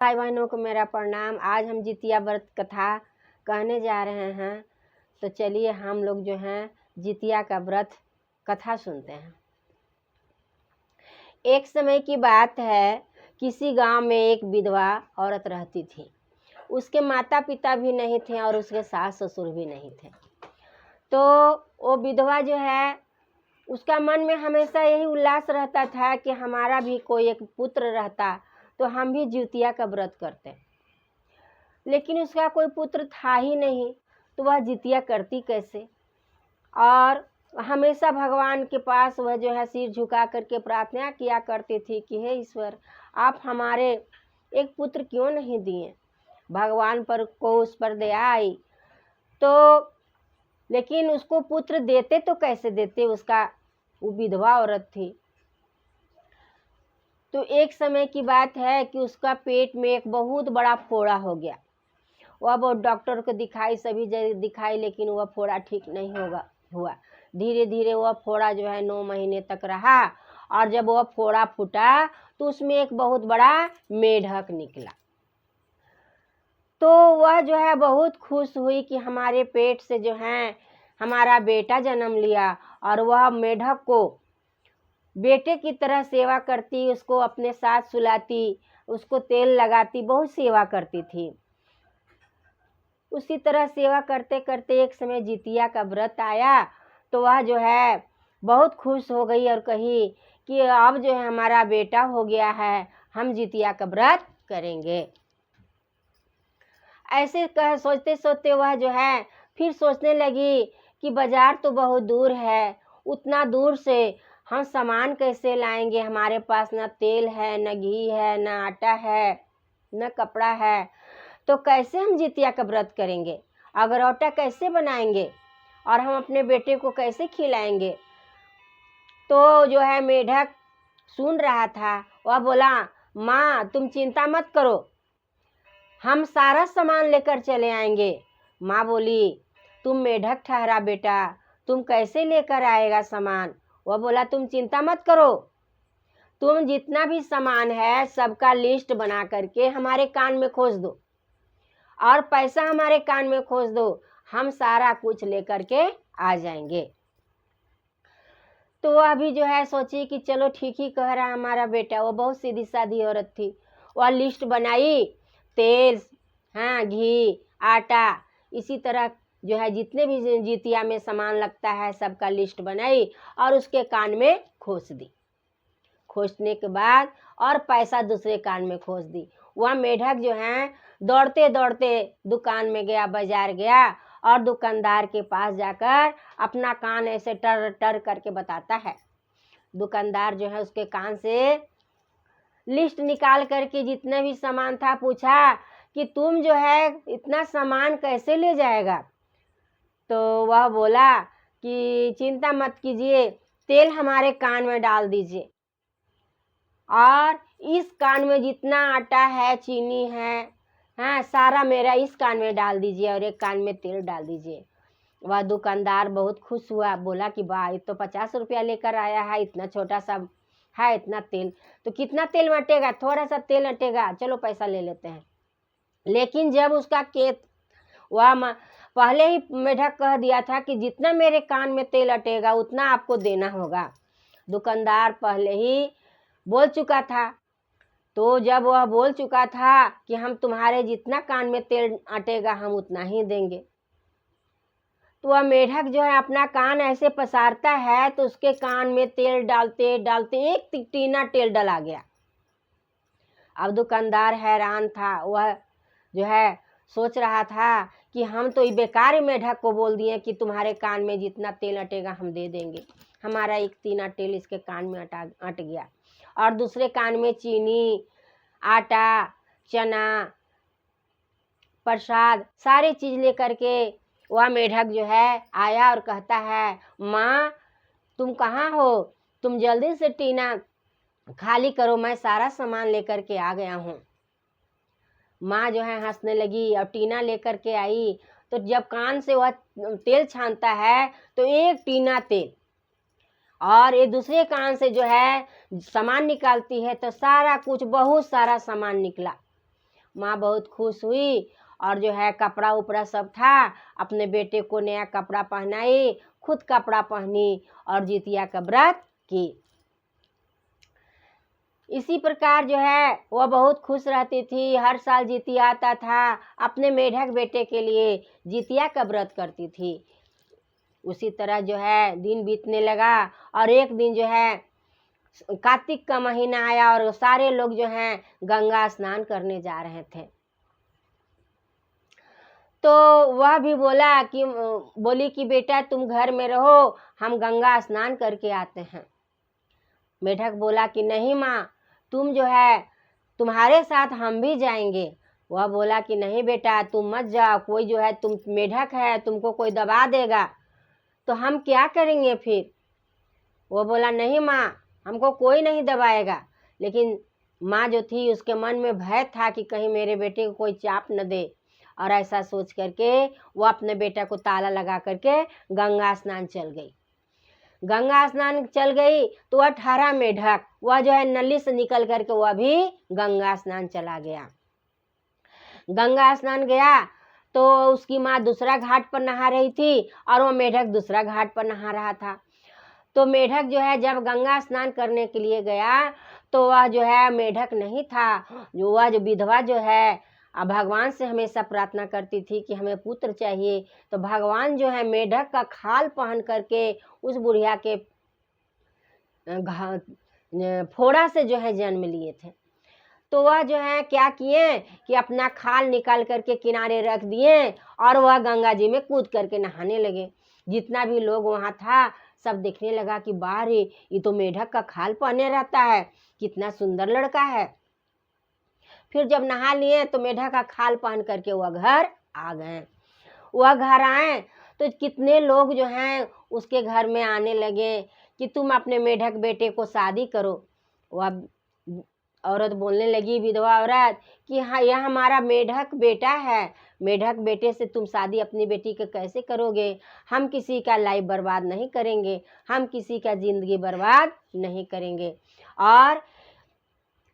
भाई बहनों को मेरा प्रणाम। आज हम जितिया व्रत कथा कहने जा रहे हैं, तो चलिए हम लोग जो हैं जितिया का व्रत कथा सुनते हैं। एक समय की बात है, किसी गांव में एक विधवा औरत रहती थी। उसके माता पिता भी नहीं थे और उसके सास ससुर भी नहीं थे। तो वो विधवा जो है, उसका मन में हमेशा यही उल्लास रहता था कि हमारा भी कोई एक पुत्र रहता तो हम भी जितिया का व्रत करते। लेकिन उसका कोई पुत्र था ही नहीं, तो वह जितिया करती कैसे। और हमेशा भगवान के पास वह जो है सिर झुका करके प्रार्थना किया करती थी कि हे ईश्वर, आप हमारे एक पुत्र क्यों नहीं दिए। भगवान पर को उस पर दया आई तो, लेकिन उसको पुत्र देते तो कैसे देते, उसका वो विधवा औरत थी। तो एक समय की बात है कि उसका पेट में एक बहुत बड़ा फोड़ा हो गया। वह बहुत डॉक्टर को दिखाई, सभी जगह दिखाई, लेकिन वह फोड़ा ठीक नहीं हुआ। धीरे धीरे वह फोड़ा जो है 9 महीने तक रहा, और जब वह फोड़ा फूटा तो उसमें एक बहुत बड़ा मेढक निकला। तो वह जो है बहुत खुश हुई कि हमारे पेट से जो है हमारा बेटा जन्म लिया। और वह मेढक को बेटे की तरह सेवा करती, उसको अपने साथ सुलाती, उसको तेल लगाती, बहुत सेवा करती थी। उसी तरह सेवा करते करते एक समय जितिया का व्रत आया, तो वह जो है बहुत खुश हो गई और कही कि अब जो है हमारा बेटा हो गया है, हम जितिया का व्रत करेंगे। ऐसे कह सोचते सोचते वह जो है फिर सोचने लगी कि बाजार तो बहुत दूर है, उतना दूर से हम सामान कैसे लाएंगे। हमारे पास न तेल है, न घी है, न आटा है, न कपड़ा है, तो कैसे हम जितिया का व्रत करेंगे। अगरौटा कैसे बनाएंगे और हम अपने बेटे को कैसे खिलाएंगे। तो जो है मेढक सुन रहा था, वह बोला, माँ तुम चिंता मत करो, हम सारा सामान लेकर चले आएंगे। माँ बोली, तुम मेढक ठहरा बेटा, तुम कैसे लेकर आएगा सामान। वह बोला, तुम चिंता मत करो, तुम जितना भी सामान है सबका लिस्ट बना करके हमारे कान में खोज दो और पैसा हमारे कान में खोज दो, हम सारा कुछ लेकर के आ जाएंगे। तो वह भी जो है सोची कि चलो ठीक ही कह रहा हमारा बेटा। वो बहुत सीधी सादी औरत थी। वह लिस्ट बनाई, तेल, घी, आटा, इसी तरह जो है जितने भी जितिया में सामान लगता है सबका लिस्ट बनाई और उसके कान में खोस दी। खोसने के बाद और पैसा दूसरे कान में खोस दी। वह मेढक जो है दौड़ते दौड़ते दुकान में गया, बाजार गया, और दुकानदार के पास जाकर अपना कान ऐसे टर टर करके बताता है। दुकानदार जो है उसके कान से लिस्ट निकाल करके जितने भी सामान था पूछा कि तुम जो है इतना सामान कैसे ले जाएगा। तो वह बोला कि चिंता मत कीजिए, तेल हमारे कान में डाल दीजिए और इस कान में जितना आटा है, चीनी है, सारा मेरा इस कान में डाल दीजिए और एक कान में तेल डाल दीजिए। वह दुकानदार बहुत खुश हुआ, बोला कि वाह, ये तो 50 रुपया लेकर आया है, इतना छोटा सा है, इतना तेल तो कितना तेल अटेगा, थोड़ा सा तेल अटेगा, चलो पैसा ले लेते हैं। लेकिन जब उसका खेत, वह पहले ही मेढक कह दिया था कि जितना मेरे कान में तेल अटेगा उतना आपको देना होगा। दुकानदार पहले ही बोल चुका था। तो जब वह बोल चुका था कि हम तुम्हारे जितना कान में तेल अटेगा हम उतना ही देंगे, तो वह मेढक जो है अपना कान ऐसे पसारता है तो उसके कान में तेल डालते डालते एक टीना तेल डला गया। अब दुकानदार हैरान था। वह जो है सोच रहा था कि हम तो ये बेकार मेढक को बोल दिए कि तुम्हारे कान में जितना तेल अटेगा हम दे देंगे। हमारा एक टीना तेल इसके कान में अट गया। और दूसरे कान में चीनी, आटा, चना, प्रसाद, सारी चीज लेकर के वह मेढक जो है आया और कहता है, माँ तुम कहाँ हो, तुम जल्दी से टीना खाली करो, मैं सारा सामान लेकर के आ गया हूँ। माँ जो है हंसने लगी और टीना लेकर के आई। तो जब कान से वह तेल छानता है तो एक टीना तेल, और ये दूसरे कान से जो है सामान निकालती है तो सारा कुछ बहुत सारा सामान निकला। माँ बहुत खुश हुई और जो है कपड़ा उपड़ा सब था, अपने बेटे को नया कपड़ा पहनाई, खुद कपड़ा पहनी और जितिया का व्रत की। इसी प्रकार जो है वह बहुत खुश रहती थी। हर साल जितिया आता था, अपने मेढक बेटे के लिए जितिया का व्रत करती थी। उसी तरह जो है दिन बीतने लगा और एक दिन जो है कार्तिक का महीना आया और सारे लोग जो हैं गंगा स्नान करने जा रहे थे। तो वह भी बोली कि बेटा तुम घर में रहो, हम गंगा स्नान करके आते हैं। मेढक बोला कि नहीं माँ, तुम जो है तुम्हारे साथ हम भी जाएंगे। वह बोला कि नहीं बेटा तुम मत जाओ, कोई जो है तुम मेढक है, तुमको कोई दबा देगा तो हम क्या करेंगे फिर। वो बोला नहीं माँ, हमको कोई नहीं दबाएगा। लेकिन माँ जो थी उसके मन में भय था कि कहीं मेरे बेटे को कोई चाप न दे, और ऐसा सोच करके वो अपने बेटा को ताला लगा करके गंगा स्नान चल गई। गंगा स्नान चल गई तो वह ठहरा मेढक, वह जो है नली से निकल करके वह भी गंगा स्नान चला गया। गंगा स्नान गया तो उसकी माँ दूसरा घाट पर नहा रही थी और वो मेढक दूसरा घाट पर नहा रहा था। तो मेढक जो है जब गंगा स्नान करने के लिए गया तो वह जो है मेढक नहीं था, वह जो विधवा जो है भगवान से हमेशा प्रार्थना करती थी कि हमें पुत्र चाहिए। तो भगवान जो है मेढक का खाल पहन करके उस बुढ़िया के फोड़ा से जो है जन्म लिए थे। तो वह जो है क्या किए कि अपना खाल निकाल करके किनारे रख दिए और वह गंगा जी में कूद करके नहाने लगे। जितना भी लोग वहाँ था सब देखने लगा कि बाहर ये तो मेढक का खाल पहने रहता है, कितना सुंदर लड़का है। फिर जब नहा लिए तो मेढक का खाल पहन करके वह घर आ गए। वह घर आए तो कितने लोग जो हैं उसके घर में आने लगे कि तुम अपने मेढक बेटे को शादी करो। वह औरत बोलने लगी, विधवा औरत, कि हाँ यह हमारा मेढक बेटा है, मेढक बेटे से तुम शादी अपनी बेटी के कैसे करोगे। हम किसी का लाइफ बर्बाद नहीं करेंगे, हम किसी का जिंदगी बर्बाद नहीं करेंगे। और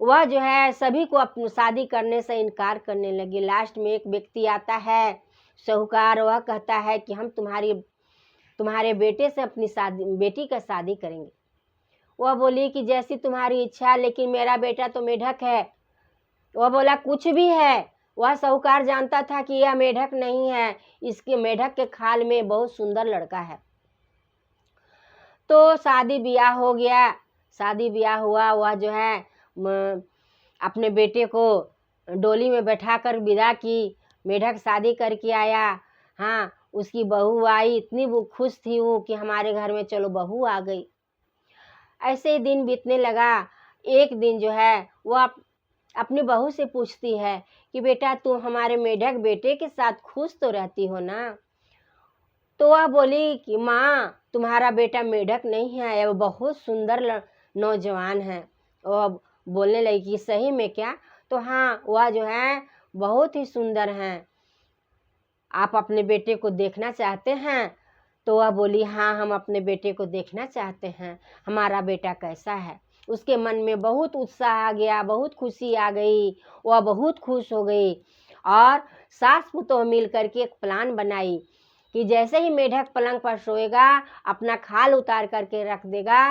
वह जो है सभी को अपनी शादी करने से इनकार करने लगी। लास्ट में एक व्यक्ति आता है साहूकार, वह कहता है कि हम तुम्हारे बेटे से अपनी बेटी का शादी करेंगे। वह बोली कि जैसी तुम्हारी इच्छा, लेकिन मेरा बेटा तो मेढक है। वह बोला कुछ भी है। वह साहूकार जानता था कि यह मेढक नहीं है, इसके मेढक के खाल में बहुत सुंदर लड़का है। तो शादी ब्याह हो गया। शादी ब्याह हुआ। वह जो है अपने बेटे को डोली में बैठा कर विदा की। मेढक शादी करके आया। हाँ, उसकी बहू आई, इतनी वो खुश थी वो कि हमारे घर में चलो बहू आ गई। ऐसे ही दिन बीतने लगा। एक दिन जो है वह अपनी बहू से पूछती है कि बेटा तुम हमारे मेढक बेटे के साथ खुश तो रहती हो ना। तो वह बोली कि माँ तुम्हारा बेटा मेढक नहीं है, वह बहुत सुंदर नौजवान है। वह बोलने लगी कि सही में क्या। तो हाँ, वह जो है बहुत ही सुंदर हैं, आप अपने बेटे को देखना चाहते हैं। तो वह बोली हाँ, हम अपने बेटे को देखना चाहते हैं, हमारा बेटा कैसा है। उसके मन में बहुत उत्साह आ गया, बहुत खुशी आ गई। वह बहुत खुश हो गई और सास पुतोह मिल करके एक प्लान बनाई कि जैसे ही मेढक पलंग पर सोएगा अपना खाल उतार करके रख देगा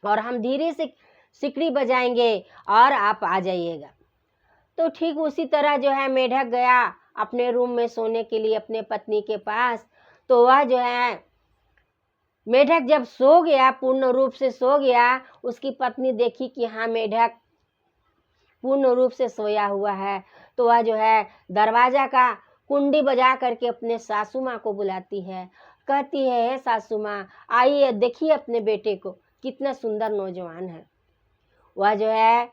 और हम धीरे से सिकड़ी बजाएंगे और आप आ जाइएगा। तो ठीक उसी तरह जो है मेढक गया अपने रूम में सोने के लिए अपने पत्नी के पास। तो वह जो है मेढक जब सो गया, पूर्ण रूप से सो गया, उसकी पत्नी देखी कि हाँ मेढक पूर्ण रूप से सोया हुआ है। तो वह जो है दरवाजा का कुंडी बजा करके अपने सासू माँ को बुलाती है। कहती है सासू माँ आइए देखिए अपने बेटे को, कितना सुंदर नौजवान है। वह जो है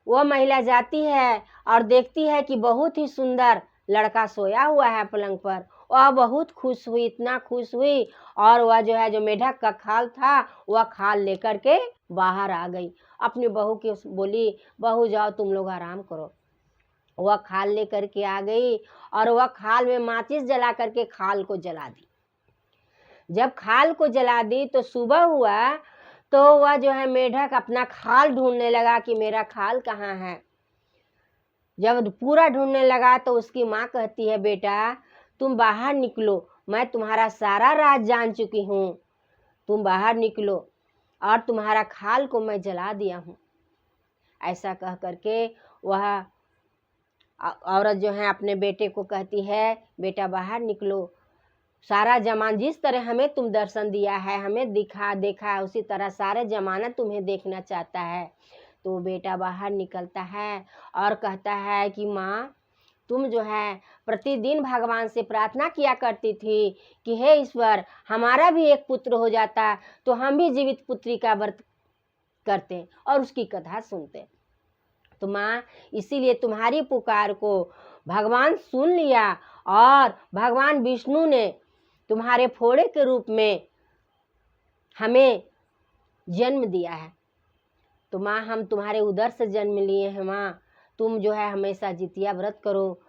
वह महिला जाती है और देखती है कि बहुत ही सुंदर लड़का सोया हुआ है पलंग पर। वह बहुत खुश हुई, इतना खुश हुई, और वह जो है जो मेढक का खाल था वह खाल लेकर के बाहर आ गई। अपनी बहू की बोली बहू जाओ तुम लोग आराम करो। वह खाल लेकर के आ गई और वह खाल में माचिस जला करके खाल को जला दी। जब खाल को जला दी तो सुबह हुआ तो वह जो है मेढक अपना खाल ढूंढने लगा कि मेरा खाल कहाँ है। जब पूरा ढूंढने लगा तो उसकी माँ कहती है, बेटा तुम बाहर निकलो, मैं तुम्हारा सारा राज जान चुकी हूँ, तुम बाहर निकलो और तुम्हारा खाल को मैं जला दिया हूँ। ऐसा कह करके वह औरत जो है अपने बेटे को कहती है, बेटा बाहर निकलो, सारा जमान जिस तरह हमें तुम दर्शन दिया है, हमें देखा है, उसी तरह सारा जमाना तुम्हें देखना चाहता है। तो बेटा बाहर निकलता है और कहता है कि माँ तुम जो है प्रतिदिन भगवान से प्रार्थना किया करती थी कि हे ईश्वर हमारा भी एक पुत्र हो जाता तो हम भी जीवित पुत्री का व्रत करते और उसकी कथा सुनते। तो माँ इसीलिए तुम्हारी पुकार को भगवान सुन लिया और भगवान विष्णु ने तुम्हारे फोड़े के रूप में हमें जन्म दिया है। तो माँ हम तुम्हारे उदर से जन्म लिए हैं माँ, तुम जो है हमेशा जितिया व्रत करो।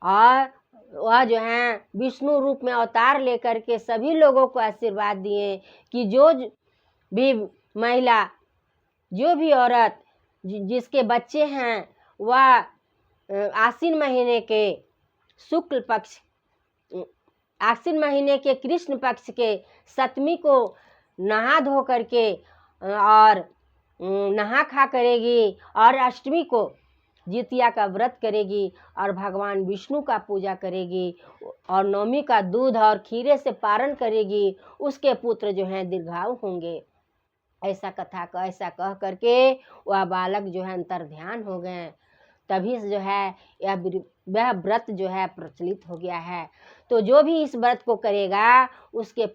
और वह जो है विष्णु रूप में अवतार लेकर के सभी लोगों को आशीर्वाद दिए कि जो भी महिला, जो भी औरत जिसके बच्चे हैं वह आश्विन महीने के शुक्ल पक्ष, आश्विन महीने के कृष्ण पक्ष के 7वीं को नहा धो करके और नहा खा करेगी और अष्टमी को जितिया का व्रत करेगी और भगवान विष्णु का पूजा करेगी और नवमी का दूध और खीरे से पारण करेगी, उसके पुत्र जो हैं दीर्घायु होंगे। ऐसा कह करके वह बालक जो है अंतर ध्यान हो गए। तभी से जो है यह व्रत जो है प्रचलित हो गया है। तो जो भी इस व्रत को करेगा उसके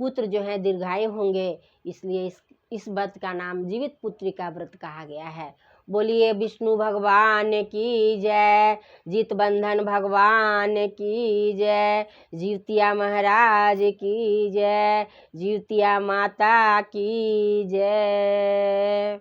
पुत्र जो है दीर्घायु होंगे, इसलिए इस व्रत का नाम जीवित पुत्री का व्रत कहा गया है। बोलिए विष्णु भगवान की जय, जीतबंधन भगवान की जय, जीवतिया महाराज की जय, जीवतिया माता की जय।